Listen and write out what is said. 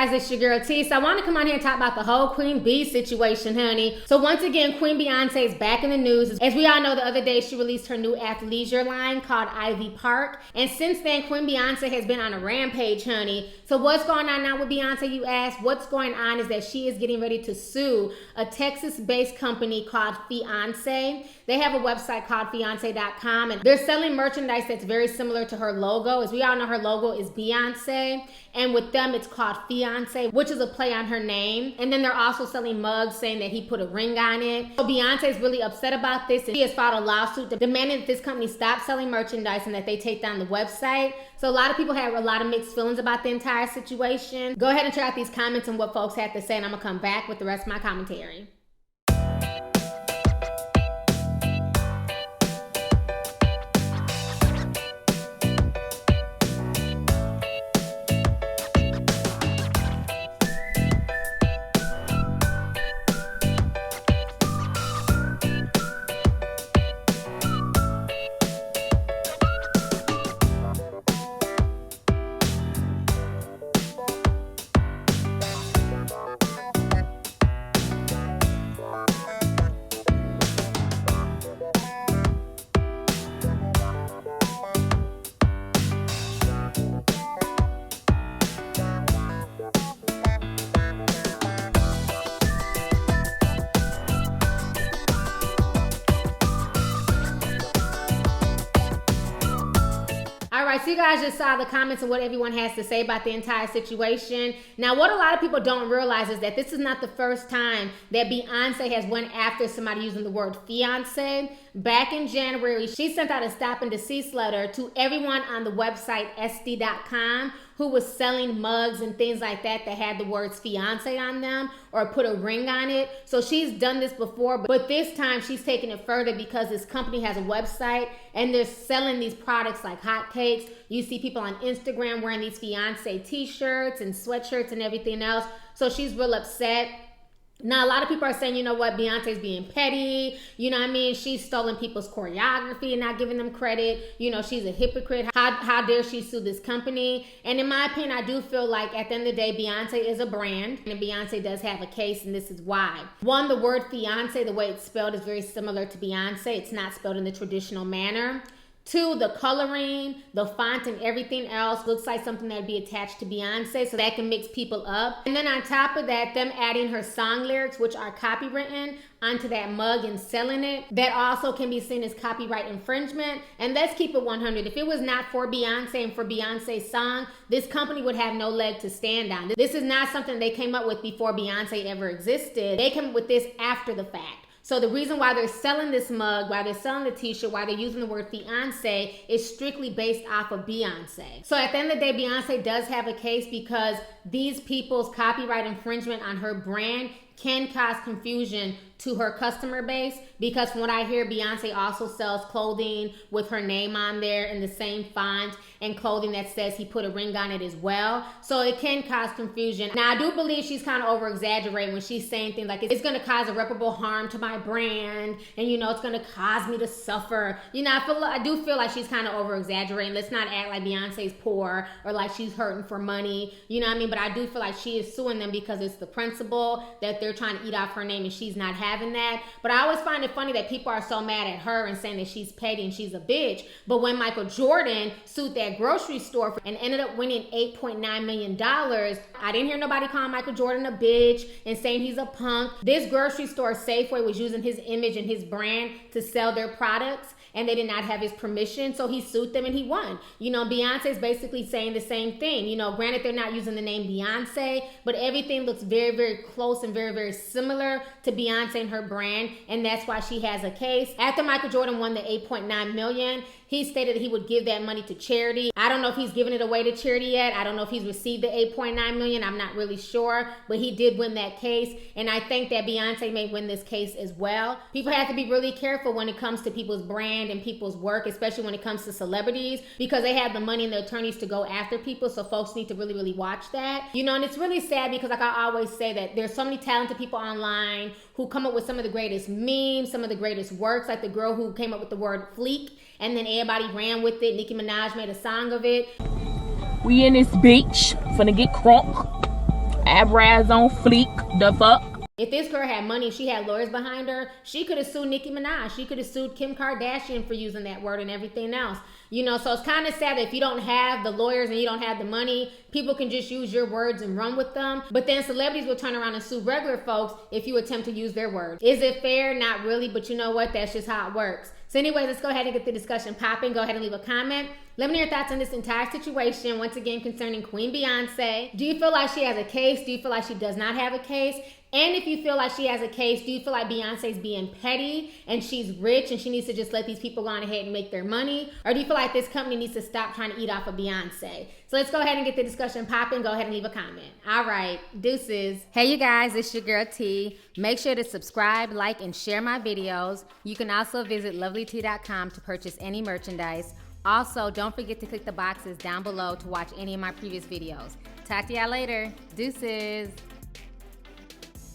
guys, it's your girl T. So I want to come on here and talk about the whole Queen Bee situation, honey. So once again, Queen Beyoncé is back in the news. As we all know, the other day she released her new athleisure line called Ivy Park. And since then, Queen Beyoncé has been on a rampage, honey. So what's going on now with Beyoncé, you ask? What's going on is that she is getting ready to sue a Texas-based company called Feyoncé. They have a website called Feyoncé.com, and they're selling merchandise that's very similar to her logo. As we all know, her logo is Beyoncé, and with them it's called Feyoncé, which is a play on her name. And then they're also selling mugs saying that he put a ring on it. So Beyoncé is really upset about this, and she has filed a lawsuit demanding that this company stop selling merchandise and that they take down the website. So a lot of people have a lot of mixed feelings about the entire situation. Go ahead and check out these comments and what folks have to say, and I'm gonna come back with the rest of my commentary. Alright, so you guys just saw the comments and what everyone has to say about the entire situation. Now, what a lot of people don't realize is that this is not the first time that Beyoncé has went after somebody using the word fiancé. Back in January, she sent out a stop and desist letter to everyone on the website SD.com who was selling mugs and things like that that had the words fiancé on them or put a ring on it. So she's done this before, but this time she's taking it further because this company has a website and they're selling these products like hotcakes. You see people on Instagram wearing these fiancé t-shirts and sweatshirts and everything else. So she's real upset. Now, a lot of people are saying, you know what, Beyonce's being petty. You know what I mean? She's stolen people's choreography and not giving them credit. You know, she's a hypocrite. How dare she sue this company? And in my opinion, I do feel like at the end of the day, Beyoncé is a brand. And Beyoncé does have a case, and this is why. One, the word fiancé, the way it's spelled, is very similar to Beyoncé. It's not spelled in the traditional manner. Two, the coloring, the font, and everything else looks like something that would be attached to Beyoncé, so that can mix people up. And then on top of that, them adding her song lyrics, which are copywritten, onto that mug and selling it, that also can be seen as copyright infringement. And let's keep it 100. If it was not for Beyoncé and for Beyonce's song, this company would have no leg to stand on. This is not something they came up with before Beyoncé ever existed. They came up with this after the fact. So the reason why they're selling this mug, why they're selling the t-shirt, why they're using the word fiancé is strictly based off of Beyoncé. So at the end of the day, Beyoncé does have a case because these people's copyright infringement on her brand can cause confusion to her customer base, because from what I hear, Beyoncé also sells clothing with her name on there in the same font and clothing that says he put a ring on it as well. So it can cause confusion. Now, I do believe she's kind of over-exaggerating when she's saying things like, it's going to cause irreparable harm to my brand, and you know, it's going to cause me to suffer. You know, I do feel like she's kind of over-exaggerating. Let's not act like Beyonce's poor or like she's hurting for money. You know what I mean? But I do feel like she is suing them because it's the principle that they're trying to eat off her name and she's not having that. But I always find it funny that people are so mad at her and saying that she's petty and she's a bitch. But when Michael Jordan sued that grocery store and ended up winning $8.9 million, I didn't hear nobody calling Michael Jordan a bitch and saying he's a punk. This grocery store, Safeway, was using his image and his brand to sell their products, and they did not have his permission, so he sued them and he won. You know, Beyonce's basically saying the same thing. You know, granted, they're not using the name Beyoncé, but everything looks very, very close and very, very similar to Beyoncé and her brand, and that's why she has a case. After Michael Jordan won the $8.9 million, he stated that he would give that money to charity. I don't know if he's given it away to charity yet. I don't know if he's received the $8.9 million. I'm not really sure, but he did win that case, and I think that Beyoncé may win this case as well. People have to be really careful when it comes to people's brand and people's work, especially when it comes to celebrities, because they have the money and the attorneys to go after people, so folks need to really, really watch that. You know, and it's really sad because, like I always say, that there's so many talented people online who come up with some of the greatest memes, some of the greatest works, like the girl who came up with the word fleek, and then everybody ran with it. Nicki Minaj made a song of it. We in this beach, finna get crunk. eyebrows on fleek. The fuck? If this girl had money, she had lawyers behind her, she could have sued Nicki Minaj. She could have sued Kim Kardashian for using that word and everything else. You know, so it's kind of sad that if you don't have the lawyers and you don't have the money, people can just use your words and run with them. But then celebrities will turn around and sue regular folks if you attempt to use their words. Is it fair? Not really, but you know what? That's just how it works. So anyways, let's go ahead and get the discussion popping. Go ahead and leave a comment. Let me know your thoughts on this entire situation, once again, concerning Queen Beyoncé. Do you feel like she has a case? Do you feel like she does not have a case? And if you feel like she has a case, do you feel like Beyonce's being petty and she's rich and she needs to just let these people go on ahead and make their money? Or do you feel like this company needs to stop trying to eat off of Beyonce? So let's go ahead and get the discussion popping. Go ahead and leave a comment. All right, deuces. Hey, you guys, it's your girl T. Make sure to subscribe, like, and share my videos. You can also visit Lovelyti.com to purchase any merchandise. Also, don't forget to click the boxes down below to watch any of my previous videos. Talk to y'all later. Deuces.